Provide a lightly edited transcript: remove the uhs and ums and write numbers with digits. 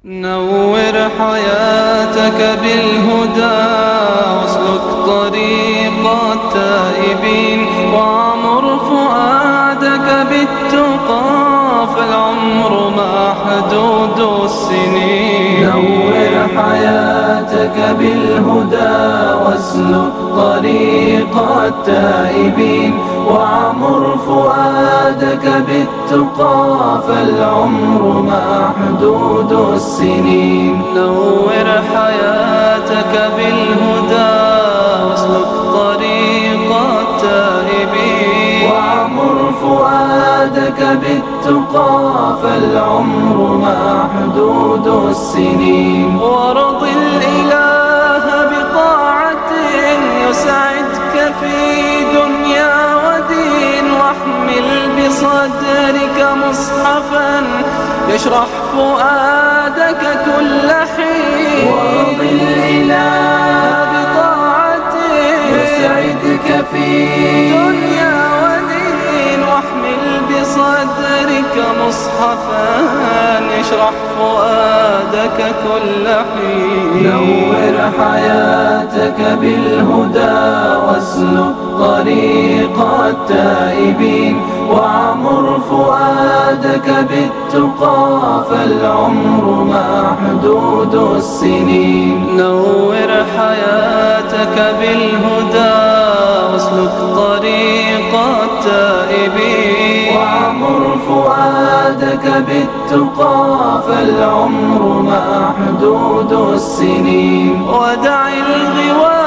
نور حياتك بالهدى واسلك طريق التائبين وعمر فؤادك بالتقى فالعمر محدود السنين. نور حياتك بالهدى واسلك طريق التائبين وعمر فؤادك بالتقى فالعمر محدود السنين. نور حياتك بالهدى واسلك طريق التائبين وعمر فؤادك بالتقى فالعمر محدود السنين. وارض الإله بطاعة يسعدك في دنيا ودين واحمل بصدرك مصحفا يشرح فؤادك كل حين. وارض الإله بطاعة يسعدك في دنيا ودين واحمل بصدرك مصحفا يشرح فؤادك كل حين. نور حياتك بالهدى واسلك طريق التائبين وعمر فؤادك بالتقى فالعمر محدود السنين. نور حياتك بالهدى واسلك طريق التائبين وعمر فؤادك بالتقى فالعمر محدود السنين. ودع الغوى